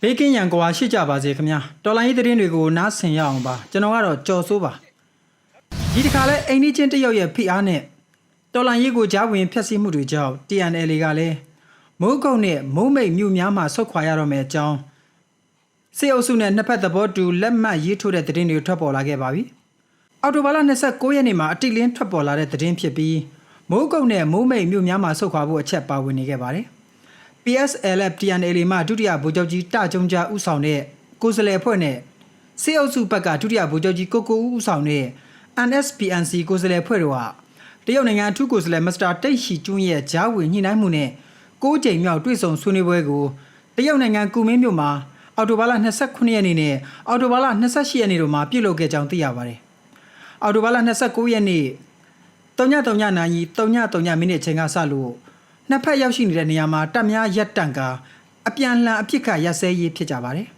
ဘေးကင်းရန်ကွာရှိကြပါစေခင်ဗျာတော်လိုင်းရေးသတင်းတွေကိုနားဆင်ရအောင်ပါကျွန်တော်ကတော့ကြော်စိုးပါဒီတစ်ခါလဲအိန္ဒိချင်းတရုတ်ရဲ့ဖိအားနဲ့တော်လိုင်းရေးကိုကြားဝင်ဖျက်ဆီးမှုတွေကြောင့် TNL ကလည်းမိုးကုတ်နဲ့မိုးမိတ်မြို့များမှာဆုတ်ခွာရတော့မယ်အကြောင်းစေအုပ်စုနဲ့နှစ်ဖက်သဘောတူလက်မှတ်ရေးထိုးတဲ့သတင်းတွေထွက်ပေါ်လာခဲ့ပါပြီအော်တိုဘာလ29ရက်နေ့မှာအတိလင်းထွက်ပေါ်လာတဲ့သတင်းဖြစ်ပြီးမိုးကုတ်နဲ့မိုးမိတ်မြို့များမှာဆုတ်ခွာဖို့အချက်ပါဝင်နေခဲ့ပါတယ် PSLF TNL မှဒုတိယဗိုလ်ချုပ်ကြီးတကြုံကြားဦးဆောင်တဲ့ကိုယ်စားလှယ်အဖွဲ့နဲ့စေအုပ်စုဘက်ကဒုတိယဗိုလ်ချုပ်ကြီးကိုကိုဦးဆောင်တဲ့ NSPNC ကိုယ်စားလှယ်အဖွဲ့တို့ဟာတရုတ်နိုင်ငံအထူးကိုယ်စားလှယ်မစ္စတာတိတ်ရှီကျွန်းရဲ့ဂျားဝင်ညှိနှိုင်းမှုနဲ့6ကြိမ်မြောက်တွေ့ဆုံဆွေးနွေးပွဲကိုတရုတ်နိုင်ငံကူမင်းမြို့မှာအော်တိုဘာလ29ရက်နေ့နဲ့အော်တိုဘာလ28ရက်နေ့တို့မှာပြုလုပ်ခဲ့ကြောင်းသိရပါတယ်။အော်တိုဘာလ29ရက်နေ့3:03နာရီ3:03မိနစ်အချိန်ကစလို့နှစ်ဖက်ရောက်ရှိနေတဲ့နေရာမှာတပ်များရပ်တန့်ကအပြန်လှန်အပြစ်ခတ်ရပ်စဲရေးဖြစ်ကြပါတယ်။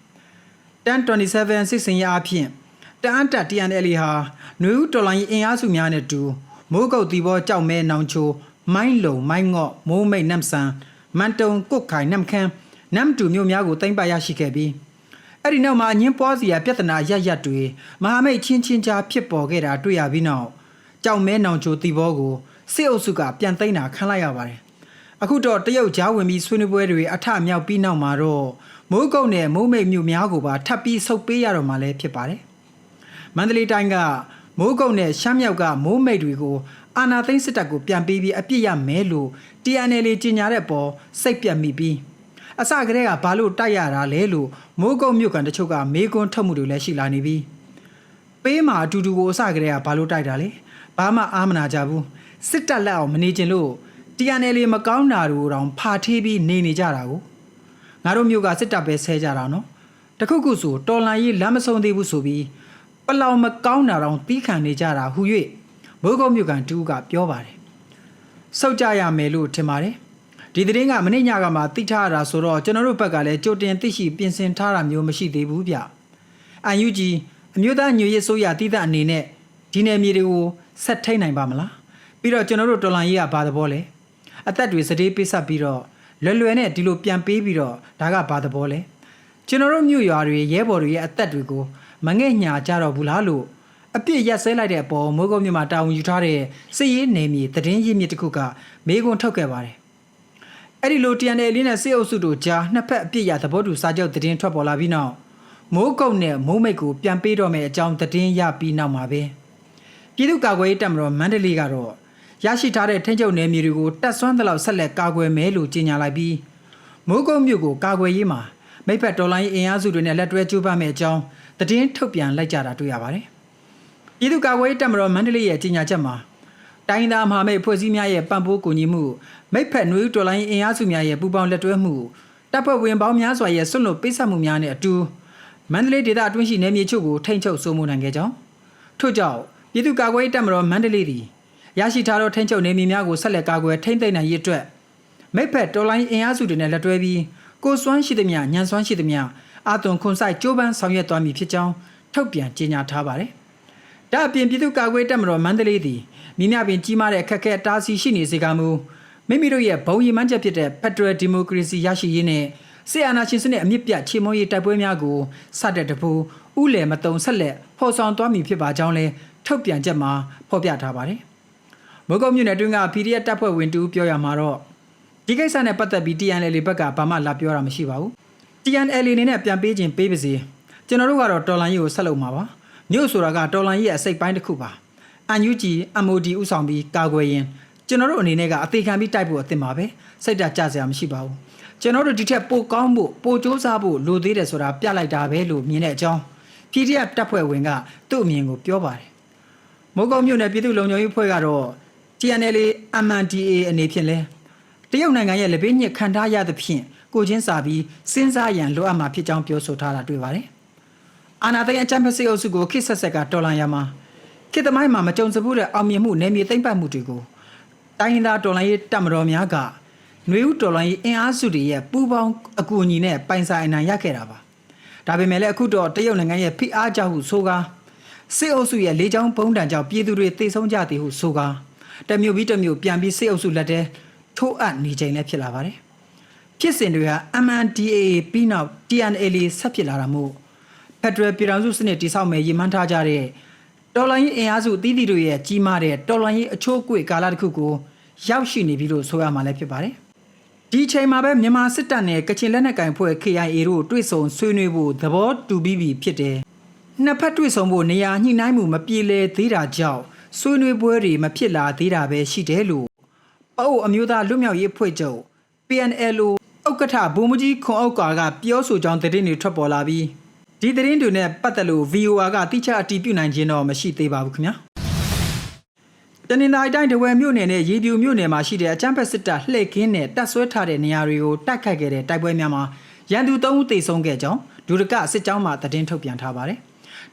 1027စစ်စင်ရအဖြစ်တအန်တပ် TNL ဟာနွေဦးတော်လိုင်းအင်အားစုများနဲ့တူမိုးကုတ်တီဘောကြောက်မဲနောင်ချိုမိုင်းလုံမိုင်းငော့မိုးမိတ်နမ်ဆန်မန်တုံကုတ်ခိုင်နမ်ခမ်းနမ်တူမြို့များကိုတင်ပရရှိခဲ့ပြီးအဲ့ဒီနောက်မှာအငင်းပွားစီရာပြဿနာရတွေမဟာမိတ်ချင်းချင်းကြားဖြစ်ပေါ်ခဲ့တာတွေ့ရပြီးနောက်ကြောက်မဲနောင်ချိုတီဘောကိုစစ်အုပ်စုကပြန်သိမ်းတာခံလိုက်ရပါတယ်အခုတော့တရုတ်ကြားဝင်ပြီးဆွေးနွေးပွဲတွေအထမြောက်ပြီးနောက်မှာတော့မိုးကုတ်နဲ့မိုးမိတ်မြို့များကိုပါထပ်ပြီးဆုတ်ပေးရတော့မှလည်းဖြစ်ပါတယ်မန္တလေးတိုင်းကမိုးကုတ်နဲ့ရှမ်းမြောက်ကမိုးမိတ်တွေကိုအာဏာသိမ်းစစ်တပ်ကိုပြန်ပေးပြီးအပြစ်ရမယ်လို့ TNL ကြီးညာတဲ့ပေါ်စိတ်ပြတ်မိပြီးအစကတည်းကဘာလို့တိုက်ရတာလဲလို့မိုးကုတ်မြို့ကန်တချို့ကမေးခွန်းထုတ်မှုတွေလည်းရှိလာနေပြီးပေးမှာအတူတူကိုအစကတည်းကဘာလို့တိုက်တာလဲဘာမှအားမနာကြဘူးစစ်တပ်လက်အောင်မနေချင်လို့TNL မကောင်းတာတို့တောင်ဖာထေးပြီးနေကြတာကိုငါတို့မျိုးကစစ်တပ်ပဲဆဲကြတာနော်တခုခုဆိုတော်လန်ရေးလမ်းမဆုံးသေးဘူးဆိုပြီးပလောင်မကောင်းတာတောင်တီးခံနေကြတာဟူ၍မိုးကုတ်မြို့ကန်တူကပြောပါတယ်စောက်ကြရမယ်လို့ထင်ပါတယ်ဒီသတင်းကမနေ့ညကမှသိထားရတာဆိုတော့ကျွန်တော်တို့ဘက်ကလည်းကြိုတင်သိရှိပြင်ဆင်ထားတာမျိုးမရှိသေးဘူးဗျUNGအမျိုးသားညွေရေးဆိုရတည်တဲ့အနေနဲ့ဒီနယ်မြေတွေကိုဆက်ထိန်နိုင်ပါမလားပြီးတော့ကျွန်တော်တို့တော်လန်ရေးကဘာသဘောလဲအသက်တွေစတေးပေးဆက်ပြီးတော့လွယ်နဲ့ဒီလိုပြန်ပေးပြီးတော့ဒါကဘာသဘောလဲကျွန်တော်တို့မြို့ရွာတွေရဲဘော်တွေရဲ့အသက်တွေကိုမငဲ့ညာကြတော့ဘူးလားလို့အပြစ်ရက်စဲလိုက်တဲ့အပေါ်မိုးကုတ်မြို့မှာတာဝန်ယူထားတဲ့စစ်ရေးနယ်မြေသတင်းရင်းမြစ်တစ်ခုကမေးခွန်းထုတ်ခဲ့ပါတယ်အဲ့ဒီလို TNL နဲ့စစ်အုပ်စုတို့ကြားနှစ်ဖက်အပြစ်ရသဘောတူစာချုပ်သတင်းထွက်ပေါ်လာပြီးနောက်မိုးကုတ်နဲ့မိုးမိတ်ကိုပြန်ပေးတော့မယ်အကြောင်းသတင်းရပြီးနောက်မှာပဲပြည်သူ့ကာကွယ်ရေးတပ်မတော်မန္တလေးကတော့ရရှိထားတဲ့ထင်းကျုပ်နယ်မြေတွေကိုတက်ဆွမ်းသလောက်ဆက်လက်ကာကွယ်မယ်လို့ကြေညာလိုက်ပြီးမိုးကုတ်မြို့ကိုကာကွယ်ရေးမှာမိဖက်တော်လိုင်းအင်အားစုတွေနဲ့လက်တွဲကြိုးပမ်းမယ့်အကြောင်းသတင်းထုတ်ပြန်လိုက်ကြတာတွေ့ရပါတယ်။ပြည်သူ့ကာကွယ်ရေးတပ်မတော်မန္တလေးရဲ့ကြေညာချက်မှာတိုင်းသားမဟာမိတ်ဖွဲ့စည်းများရဲ့ပံ့ပိုးကူညီမှုမိဖက်နွေဦးတော်လိုင်းအင်အားစုများရဲ့ပူးပေါင်းလက်တွဲမှုတပ်ဖွဲ့ဝင်ပေါင်းများစွာရဲ့ဆွလွတ်ပိတ်ဆက်မှုများနဲ့အတူမန္တလေးဒေသအတွင်းရှိနယ်မြေချုပ်ကိုထိန်းချုပ်စိုးမိုးနိုင်ခဲ့ကြောင်းထို့ကြောင့်ပြည်သူ့ကာကွယ်ရေးတပ်မတော်မန္တလေးသည်ရရှိထားသောထိန်းချုပ်နေမြေများကိုဆက်လက်ကာကွယ်ထိန်းသိမ်းနိုင်ရေးအတွက်မိဖက်တော်လိုင်းအင်အားစုတွေနဲ့လက်တွဲပြီးကိုစွမ်းရှိသမျှညံစွမ်းရှိသမျှအာသွန်ခွန်ဆိုင်ကြိုးပမ်းဆောင်ရွက်သွားမည်ဖြစ်ကြောင်းထုတ်ပြန်ကြေညာထားပါတယ်။ဒါအပြင်ပြည်သူ့ကာကွယ်တပ်မတော်မန္တလေးသည်မိမြပင်ကြီးမားတဲ့အခက်အခဲအတားအဆီးရှိနေစေကမူမိမိတို့ရဲ့ဘုံရည်မှန်းချက်ဖြစ်တဲ့ Federal Democracy ရရှိရေးနဲ့စစ်အာဏာရှင်စနစ်အမြင့်ပြတ်ချေမှုန်းရေးတိုက်ပွဲများကိုစတဲ့တပူဥလယ်မတုံဆက်လက်ဖော်ဆောင်သွားမည်ဖြစ်ပါကြောင်းလည်းထုတ်ပြန်ချက်မှာဖော်ပြထားပါတယ်။မိုးကုတ်မြို့နယ်တွင်းက PDF တပ်ဖွဲ့ဝင်တူပြောရမှာတော့ဒီကိစ္စနဲ့ပတ်သက်ပြီး TNL ဘက်ကဘာမှလာပြောတာမရှိပါဘူး။ TNL အနေနဲ့ပြန်ပေးခြင်းပေးပါစေ။ကျွန်တော်တို့ကတော့တော်လန်ရေးကိုဆက်လုပ်မှာပါ။မြို့ဆိုတာကတော်လန်ရေးရဲ့အစိတ်ပိုင်းတစ်ခုပါ။ UNG MOD ဥဆောင်ပြီးကာကွယ်ရင်ကျွန်တော်တို့အနေနဲ့ကအသေးခံပြီးတိုက်ဖို့အသင့်ပါပဲ။စိတ်ဓာတ်ကျစရာမရှိပါဘူး။ကျွန်တော်တို့ဒီထက်ပိုကောင်းဖို့ပိုစူးစမ်းဖို့လိုသေးတယ်ဆိုတာပြလိုက်တာပဲလို့မြင်တဲ့အကြောင်း PDF တပ်ဖွဲ့ဝင်ကသူ့အမြင်ကိုပြောပါတယ်။မိုးကုတ်မြို့နယ်ပြည်သူ့လုံခြုံရေးဖွဲ့ကတော့ TNL MNDAA အနေဖြင့်လဲတရုတ်နိုင်ငံရဲ့လက်ပေးညှစ်ခံထားရသဖြင့်ကိုချင်းစာပြီးစဉ်းစားရန်လိုအပ်မှာဖြစ်ကြောင်းပြောဆိုထားတာတွေ့ပါတယ်။အာဏာသိမ်းအကြမ်းဖက်စစ်အုပ်စုကိုခေတ်ဆက်ဆက်ကတော်လှန်ရမှာခေတ်သမိုင်းမှာမကြုံစဘူးတဲ့အောင်မြင်မှုနယ်မြေသိမ်းပိုက်မှုတွေကိုတိုင်းရင်းသားတော်လှန်ရေးတပ်မတော်များကနွေဦးတော်လှန်ရေးအင်အားစုတွေရဲ့ပူးပေါင်းအကူအညီနဲ့ပိုင်ဆိုင်အနိုင်ရခဲ့တာပါ။ဒါပေမဲ့လည်းအခုတော့တရုတ်နိုင်ငံရဲ့ဖိအားကြောင့်ဟုဆိုကာစစ်အုပ်စုရဲ့လေကြောင်းပုံတံကြောင့်ပြည်သူတွေတိတ်ဆုံးကြသည်ဟုဆိုကာတမျိုးပြီးတမျိုးပြန်ပြီးစစ်အုပ်စုလက်ထဲထိုးအပ်နေချိန်လည်းဖြစ်လာပါတယ်။ ဖြစ်စဉ်တွေက MNDAA ပြီးနောက် TNLA ဆက်ဖြစ်လာတာမို့ဖက်ဒရယ်ပြည်ထောင်စုစနစ်တည်ဆောက်မယ်ရည်မှန်းထားကြတဲ့တော်လှန်ရေးအင်အားစုအသီးသီးတို့ရဲ့ကြီးမားတဲ့တော်လှန်ရေးအချိုးအကွေ့ကာလတစ်ခုကိုရောက်ရှိနေပြီလို့ဆိုရမှာလည်းဖြစ်ပါတယ်။ဒီအချိန်မှာပဲမြန်မာစစ်တပ်နဲ့ကချင်လက်နက်ကိုင်ဖွဲ့ KIA တို့တွေ့ဆုံဆွေးနွေးဖို့သဘောတူပြီးပြီဖြစ်တယ်။နှစ်ဖက်တွေ့ဆုံဖို့နေရာညှိနှိုင်းမှုမပြေလည်သေးတာကြောင့်ဆွေးနွေးပွဲတွေမဖြစ်လာသေးတာပဲရှိတယ်လို့ပအိုအမျိုးသားလွတ်မြောက်ရေးအဖွဲ့ချုပ် PNLO ဥက္ကဋ္ဌဗိုလ်မှူးကြီးခွန်ဥက္ကာကပြောဆိုကြောင်းသတင်းတွေထွက်ပေါ်လာပြီးဒီသတင်းတွေနဲ့ပတ်သက်လို့ VOA ကတိကျအတည်ပြုနိုင်ခြင်းတော့မရှိသေးပါဘူးခင်ဗျာတနင်္လာရီတိုင်းတဝယ်မြို့နယ်နဲ့ရေပြူမြို့နယ်မှာရှိတဲ့အကြမ်းဖက်စစ်တပ်လှည့်ကင်းနဲ့တပ်ဆွဲထားတဲ့နေရာတွေကိုတိုက်ခိုက်ခဲ့တဲ့တိုက်ပွဲများမှာရန်သူ3ဦးသေဆုံးခဲ့ကြောင်းဒုရကစစ်ကြောင်းမှသတင်းထုတ်ပြန်ထားပါတယ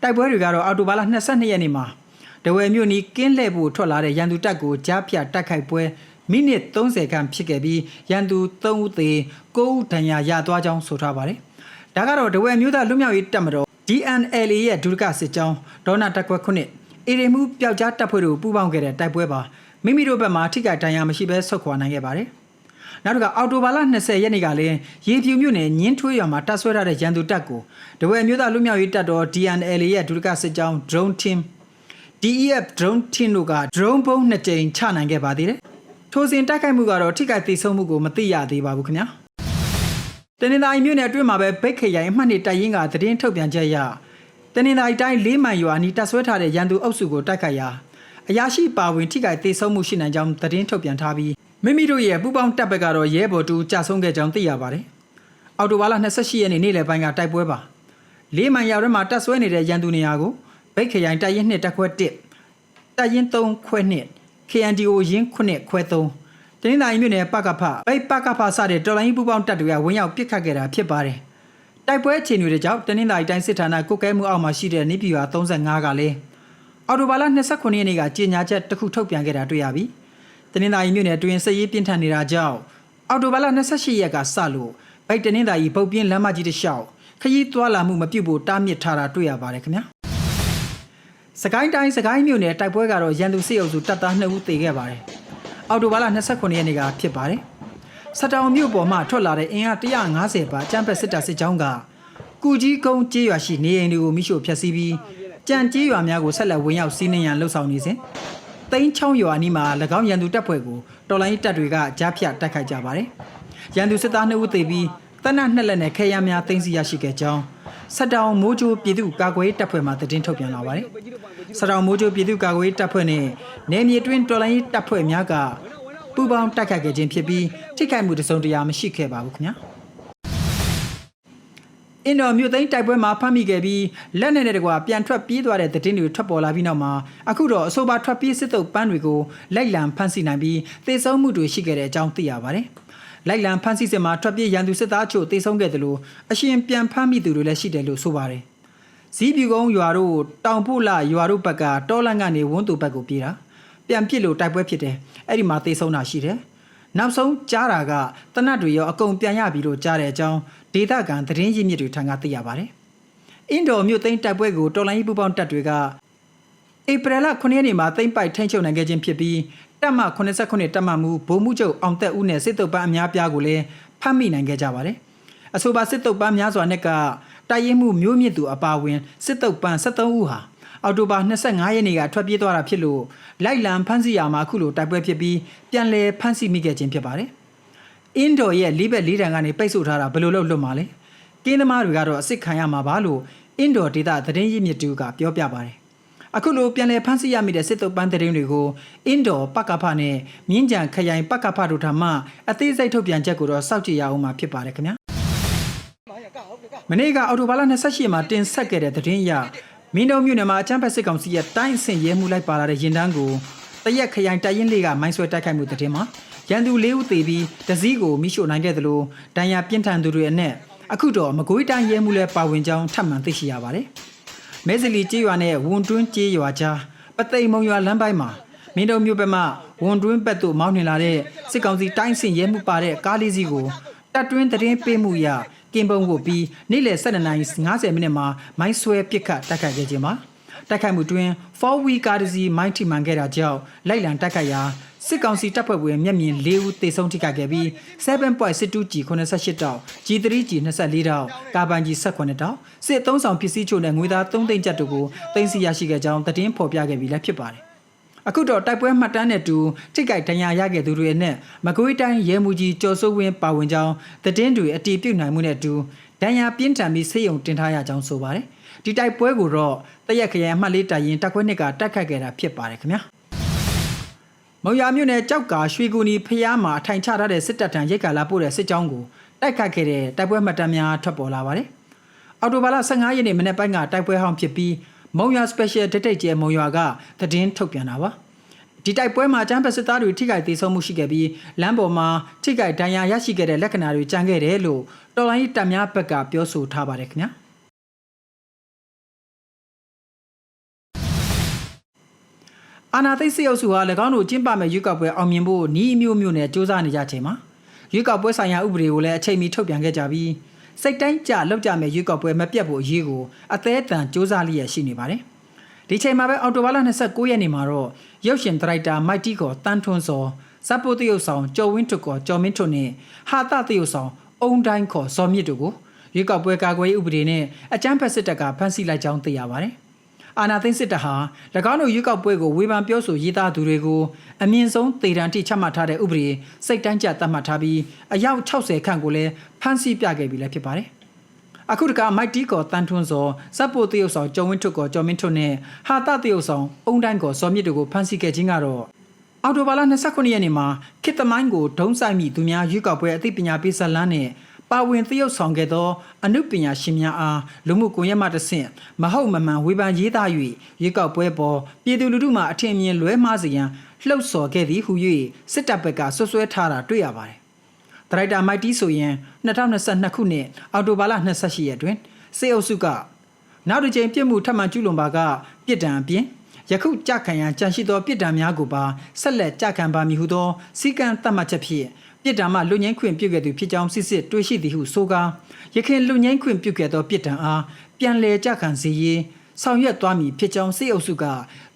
်တိုက်ပွဲတွေကတော့အော်တိုဘာလ22ရက်နေ့မှာတဝယ်မြို့နီးကင်းလှည့်ဖို့ထွက်လာတဲ့ရန်သူတပ်ကိုကြားဖြတ်တိုက်ခိုက်ပွဲမိနစ်30ခန့်ဖြစ်ခဲ့ပြီးရန်သူ3ဦးသေ9ဦးဒဏ်ရာရသွားကြောင်းဆိုထားပါတယ်။ဒါကတော့တဝယ်မျိုးသားလူမျိုးရေးတပ်မတော် DNLA ရဲ့ဒုရကစစ်ကြောင်းဒေါနာတက်ကွက်ခုနှစ်အေရီမှုပျောက်ကြားတပ်ဖွဲ့တို့ပူးပေါင်းခဲ့တဲ့တိုက်ပွဲပါမိမိတို့ဘက်မှာထိခိုက်ဒဏ်ရာမရှိဘဲဆုတ်ခွာနိုင်ခဲ့ပါတယ်။နောက်တစ်ခါအော်တိုဘာလ20ရက်နေ့ကလည်းရေပြူမြို့နယ်ညင်းထွေးရွာမှာတပ်ဆွဲထားတဲ့ရန်သူတပ်ကိုတဝယ်မျိုးသားလူမျိုးရေးတပ်တော် DNLA ရဲ့ဒုရကစစ်ကြောင်း Drone Team DEF Drone Team တို့က drone ပုံ2ကြိမ်ချနိုင်ခဲ့ပါသေးတယ်။ထိုစဉ်တိုက်ခိုက်မှုကတော့ထိခိုက်သေဆုံးမှုကိုမသိရသေးပါဘူးခင်ဗျာ။တနင်္သာရီမြို့နယ်အတွင်းမှာပဲဘိတ်ခရိုင်အမှတ်2တိုက်ရင်ကသတင်းထုတ်ပြန်ချက်အရတနင်္သာရီတိုင်း၄မိုင်ရွာနီးတပ်ဆွဲထားတဲ့ရန်သူအုပ်စုကိုတိုက်ခိုက်ရာအရာရှိပါဝင်ထိခိုက်သေဆုံးမှုရှိနိုင်ကြောင်းသတင်းထုတ်ပြန်ထားပြီးမိမိတို့ရဲ့ပူးပေါင်းတပ်ဘက်ကတော့ရဲဘော်တူကြာဆုံးခဲ့ကြောင်းသိရပါတယ်။အော်တိုဘာလ28ရက်နေ့နေ့လယ်ပိုင်းကတိုက်ပွဲပါ၄မိုင်ရွာထဲမှာတပ်ဆွဲနေတဲ့ရန်သူနေရာကိုဘိတ်ခရိုင်တိုက်ရင်2တပ်ခွဲ1တိုက်ရင်3ခွဲ2 KNDO ရင်း9ခွဲ3တနင်္သာရီမြို့နယ်ပကဖဘိတ်ပကဖစတဲ့တော်လိုင်းပူပေါင်းတပ်တွေကဝင်ရောက်ပစ်ခတ်ခဲ့တာဖြစ်ပါတယ်။တိုက်ပွဲအခြေအနေတွေကြောင့်တနင်္သာရီတိုင်းစစ်ဌာနကုတ်ကဲမှုအောက်မှာရှိတဲ့နေပြည်တော်35ကလည်းအော်တိုဘာလ29ရက်နေ့ကကြေညာချက်တစ်ခုထုတ်ပြန်ခဲ့တာတွေ့ရပြီ။တနင်္သာရီမြို့နယ်အတွင်းစစ်ရေးပြင်းထန်နေတာကြောင့်အော်တိုဘာလ28ရက်ကစလို့ဘိတ်တနင်္သာရီဗုတ်ပြင်းလမ်းမကြီးတစ်လျှောက်ခရီးသွားလာမှုမပြုတ်ဖို့တားမြစ်ထားတာတွေ့ရပါတယ်ခင်ဗျာ။စကိုင်းတိုင်းစကိုင်းမြို့နယ်တိုက်ပွဲကတော့ရန်သူစစ်အုပ်စုတပ်သား2ဦးသေခဲ့ပါတယ်။အော်တိုဘာလ29ရက်နေ့ကဖြစ်ပါတယ်။စတောင်မြို့ပေါ်မှထွက်လာတဲ့အင်အား150ပါကျန်းဖက်စစ်တပ်စစ်ကြောင်းကကူကြီးကုန်းကျေးရွာရှိနေအိမ်တွေကိုမိရှို့ဖျက်ဆီးပြီးကြံကျေးရွာများကိုဆက်လက်ဝင်ရောက်စီးနှင်ရန်လှုံ့ဆော်နေစဉ်သိန်းချောင်းရွာအနီးမှာ၎င်းရန်သူတပ်ဖွဲ့ကိုတော်လိုင်းတပ်တွေကကြားဖြတ်တိုက်ခိုက်ကြပါတယ်။ရန်သူစစ်သား2ဦးသေပြီးတပ်နက်2လက်နဲ့ခဲယမ်းများသိမ်းဆည်းရရှိခဲ့ကြောင်းစတောင်မိုးချိုးပြည်သူ့ကာကွယ်ရေးတပ်ဖွဲ့မှသတင်းထုတ်ပြန်လာပါတယ်။စတောင်မိုးချိုးပြည်သူ့ကာကွယ်ရေးတပ်ဖွဲ့နဲ့နယ်မြေတွင်းတော်လိုင်းတပ်ဖွဲ့များကပူးပေါင်းတိုက်ခိုက်ခဲ့ခြင်းဖြစ်ပြီးထိခိုက်မှုတစုံတရာမရှိခဲ့ပါဘူးခင်ဗျာ။အင်ဒိုမြို့သိမ်းတိုက်ပွဲမှာဖမ်းမိခဲ့ပြီးလက်နက်နဲ့တကွာပြန်ထွက်ပြေးသွားတဲ့သတင်းတွေထွက်ပေါ်လာပြီးနောက်မှာအခုတော့အဆိုပါထွက်ပြေးစစ်တုပ်ပန်းတွေကိုလိုက်လံဖမ်းဆီးနိုင်ပြီးသေဆုံးမှုတွေရှိခဲ့တဲ့အကြောင်းသိရပါတယ်။လိုက်လံဖမ်းဆီးစဉ်မှာထွက်ပြေးရန်သူစစ်သားချို့သေဆုံးခဲ့တယ်လို့အရှင်ပြန်ဖမ်းမိသူတွေလည်းရှိတယ်လို့ဆိုပါတယ်။ဇီးပြူကုန်းရွာတို့တောင်ပို့လရွာတို့ဘက်ကတောလန့်ကနေဝန်းသူဘက်ကိုပြေးတာပြန်ပြစ်လို့တိုက်ပွဲဖြစ်တယ်။အဲ့ဒီမှာသေဆုံးတာရှိတယ်။နောက်ဆုံးကြားတာကတနတ်တွေရောအကုန်ပြန်ရပြီလို့ကြားတဲ့အကြောင်းဒေသခံသတင်းရင်းမြစ်တွေထံကသိရပါတယ်။အင်ဒိုမြို့သိမ်းတိုက်ပွဲကိုတော်လိုင်းပူပေါင်းတပ်တွေကဧပြီလ9ရက်နေ့မှာသိမ်းပိုက်ထိန်းချုပ်နိုင်ခဲ့ခြင်းဖြစ်ပြီးတပ်မ89တပ်မမှုဗိုလ်မှူးချုပ်အောင်သက်ဦးနဲ့စစ်တုပ်ပန်းအများပြားကိုလည်းဖမ်းမိနိုင်ခဲ့ကြပါတယ်။အဆိုပါစစ်တုပ်ပန်းများစွာနဲ့ကတိုက်ရင်မှုမျိုးမြင့်သူအပါအဝင်စစ်တုပ်ပန်း73ဦးဟာအော်တိုဘာ25ရက်နေ့ကထွက်ပြေးသွားတာဖြစ်လို့လိုက်လံဖမ်းဆီးရမှာအခုလိုတိုက်ပွဲဖြစ်ပြီးပြန်လည်ဖမ်းဆီးမိခဲ့ခြင်းဖြစ်ပါတယ်။အင်ဒိုရဲ့လေးဘက်လေးတန်ကနေပိတ်ဆို့ထားတာဘယ်လိုလုပ်လွတ်မှာလဲ။ကင်းသမားတွေကတော့အစ်စ်ခံရမှာပါလို့အင်ဒိုဒေသသတင်းရင်းမြစ်တူကပြောပြပါတယ်။အခုလိုပြန်လည်ဖမ်းဆီးရမိတဲ့စစ်တုပ်ပန်းသတင်းတွေကိုအင်ဒိုပကဖနဲ့မြင်းကြံခရိုင်ပကဖတို့ထံမှအသေးစိတ်ထုတ်ပြန်ချက်ကိုတော့စောင့်ကြည့်ရအောင်မှာဖြစ်ပါတယ်ခင်ဗျာ။မနေ့ကအော်တိုဘာလ28မှာတင်ဆက်ခဲ့တဲ့သတင်းအရမင်းတို့မြို့နယ်မှာအချမ်းဖက်စစ်ကောင်စီရဲ့တိုင်းအဆင့်ရဲမှုလိုက်ပါလာတဲ့ရင်တန်းကိုတရက်ခရိုင်တိုက်ရင်လေးကမိုင်းဆွဲတိုက်ခိုက်မှုတဲ့တင်မှာရန်သူ၄ဦးသေပြီးတစည်းကိုမိရှို့နိုင်ခဲ့သလိုဒဏ်ရာပြင်းထန်သူတွေအနက်အခုတော့မကွေးတိုင်းရဲမှုလဲပါဝင်ကြောင်းထပ်မံသိရှိရပါတယ်။မဲစလီကျေးရွာနဲ့ဝန်တွင်းကျေးရွာကြားပသိမ်မုံရွာလမ်းပိုင်းမှာမင်းတို့မြို့ဘက်မှဝန်တွင်းဘက်သို့မောင်းနှင်လာတဲ့စစ်ကောင်စီတိုင်းအဆင့်ရဲမှုပါတဲ့ကားလေးစီးကိုတပ်တွင်းသတင်းပေးမှုရကင်ပုံကိုပြီးနေ့လယ်12:50မိနစ်မှာမိုင်းဆွဲပစ်ခတ်တိုက်ခိုက်ခဲ့ခြင်းမှာတိုက်ခိုက်မှုတွင်4 wheel ကားတစ်စီးမိုင်းထိမှန်ခဲ့တာကြောင့်လိုက်လံတိုက်ခိုက်ရာ စစ်ကောင်စီတပ်ဖွဲ့ဝင်မျက်မြင်၄ဦးတေဆုံးထိခိုက်ခဲ့ပြီး 7.62G 88တောက် G3G 24တောက်ကာဘန် G 18တောက်စစ်သုံးဆောင်ပစ္စည်းချို့နဲ့ငွေသား3သိန်းကျပ်တို့ကိုတင်စီရရှိခဲ့ကြောင်းသတင်းဖော်ပြခဲ့ပြီးလည်းဖြစ်ပါတယ်အခုတော့တိုက်ပွဲမှတ်တမ်းနဲ့တူထိခိုက်ဒဏ်ရာရခဲ့သူတွေနဲ့မကွေးတိုင်းရဲမှုကြီးကျော်စိုးဝင်းပါဝင်ကြောင်းသတင်းတွေအတည်ပြုနိုင်မှုနဲ့တူဒဏ်ရာပြင်းထန်ပြီးဆေးရုံတင်ထားရကြောင်းဆိုပါတယ်ဒီတိုက်ပွဲကိုတော့တရက်ခရိုင်အမှတ်လေးတိုင်ရင်တပ်ခွဲနှစ်ကတိုက်ခတ်ခဲ့တာဖြစ်ပါတယ်ခင်ဗျာမုံရမြို့နယ်ကြောက်ကရွှေကူနီဖျားမှာအထိုင်ချထားတဲ့စစ်တပ်ထံရိတ်ခါလာပို့တဲ့စစ်ကြောင်းကိုတိုက်ခတ်ခဲ့တဲ့တိုက်ပွဲမှတ်တမ်းများထွက်ပေါ်လာပါတယ်အော်တိုဘာလ15ရက်နေ့မနေ့ပိုင်းကတိုက်ပွဲဟောင်းဖြစ်ပြီးမုံရ Special Detective မုံရကသတင်းထုတ်ပြန်တာပါဒီတိုက်ပွဲမှာကျန်းဖက်စစ်သားတွေထိခိုက်ဒေဆုံးမှုရှိခဲ့ပြီးလမ်းပေါ်မှာထိခိုက်ဒဏ်ရာရရှိခဲ့တဲ့လက္ခဏာတွေကြံခဲ့တယ်လို့တော်လိုင်းတပ်များဘက်ကပြောဆိုထားပါတယ်ခင်ဗျာအာနာသိစစ်အုပ်စုဟာ၎င်းတို့ကျင်းပမဲ့ရွေးကောက်ပွဲအောင်မြင်ဖို့ဤမျိုးမျိုးနဲ့စ조사နေကြချိန်မှာရွေးကောက်ပွဲဆိုင်ရာဥပဒေကိုလည်းအချိန်မီထုတ်ပြန်ခဲ့ကြပြီးစိတ်တိုင်းကြလောက်ကြမဲ့ရွေးကောက်ပွဲမပြတ်ဖို့အရေးကိုအသေးအတန်စ조사လျက်ရှိနေပါတယ်ဒီချိန်မှာပဲအော်တိုဘာလ29ရက်နေ့မှာတော့ရုပ်ရှင်ဒရိုက်တာမိုက်တီကောတန်းထွန်းစောဇပ်ပိုတရုတ်ဆောင်ကျော်ဝင်းထွတ်ကောကျော်မင်းထွတ်နဲ့ဟာတတရုတ်ဆောင်အုံတိုင်းခေါ်စောမြင့်တို့ကိုရွေးကောက်ပွဲကာကွယ်ရေးဥပဒေနဲ့အကြမ်းဖက်စစ်တပ်ကဖမ်းဆီးလိုက်ကြောင်းသိရပါတယ်အာနာသိန်းစစ်တပ်ဟာ၎င်းတို့ရွေးကောက်ပွဲကိုဝေဖန်ပြောဆိုရေးသားသူတွေကိုအမြင့်ဆုံးသေဒဏ်ထိချမှတ်ထားတဲ့ဥပဒေစိတ်တိုင်းကြသတ်မှတ်ထားပြီးအယောက်60ခန့်ကိုလည်းဖမ်းဆီးပြခဲ့ပြီလည်းဖြစ်ပါတယ်အခုတကမိုက်တီကောတန်းထွန်းစောစပ်ပိုတရုတ်ဆောင်ကျော်ဝင်းထွတ်ကောကျော်မင်းထွတ်နဲ့ဟာတတရုတ်ဆောင်အုံတိုင်းကောစောမြင့်တို့ကိုဖမ်းဆီးခဲ့ခြင်းကတော့အော်တိုဘာလ29ရက်နေ့မှာခေတ်သမိုင်းကိုဒုံးဆိုင်မိသူများရွေးကောက်ပွဲအသိပညာပေးဇာတ်လမ်းနဲ့ပါဝင်သရုပ်ဆောင်ခဲ့သောအနုပညာရှင်များအားလူမှုကွန်ရက်မှတဆင့်မဟုတ်မမှန်ဝေဖန်ရေးသား၍ရွေးကောက်ပွဲပေါ်ပြည်သူလူထုမှအထင်မြင်လွဲမှားစေရန်လှုပ်ဆော်ခဲ့သည်ဟု၍စစ်တပ်ဘက်ကဆွဆွဲထားတာတွေ့ရပါတယ်။ဒရိုက်တာမိုက်တီဆိုရင်2022ခုနှစ်အောက်တိုဘာလ28ရက်တွင်စေအုပ်စုကနောက်တစ်ကြိမ်ပြစ်မှုထပ်မံကျူးလွန်ပါကပြစ်ဒဏ်အပြင်ယခုကြခံရန်ကြံရှိသောပြစ်ဒဏ်များကိုပါဆက်လက်ကြခံပါမည်ဟုသောစီကံသတ်မှတ်ချက်ဖြင့်ပြစ်ဒဏ်မှလူငင်းခွင့်ပြုခဲ့သူဖြစ်ကြောင်းစစ်စစ်တွေ့ရှိသည်ဟုဆိုကာရခင်လူငင်းခွင့်ပြုခဲ့သောပြစ်ဒဏ်အားပြန်လည်ကြခံစေရေးဆောင်ရွက်သွားမည်ဖြစ်ကြောင်းစစ်အုပ်စုက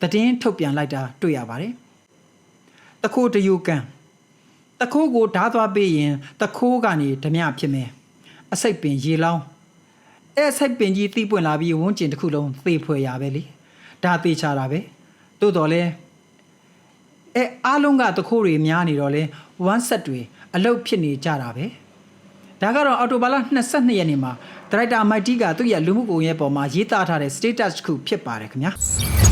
သတင်းထုတ်ပြန်လိုက်တာတွေ့ရပါတယ်။တခိုးတယူကံတခိုးကိုဓားသွားပေးရင်တခိုးကနေဓမြဖြစ်မယ်။အစိတ်ပင်ရေလောင်းအစိတ်ပင်ကြီးတီးပွင့်လာပြီးဝန်းကျင်တစ်ခုလုံးသေဖွယ်ရပဲလေ။ဒါသေချတာပဲ။သို့တော်လဲအားလုံးကတခိုးတွေများနေတော့လဲဝမ်းဆက်တွေအလုတ်ဖြစ်နေကြတာပဲဒါကတော့အော်တိုဘာလ22ရက်နေ့မှာဒရိုက်တာမိုက်တီကသူ့ရဲ့လူမှုကွန်ရက်ပေါ်မှာရေးသားထားတဲ့ status တစ်ခုဖြစ်ပါတယ်ခင်ဗျာ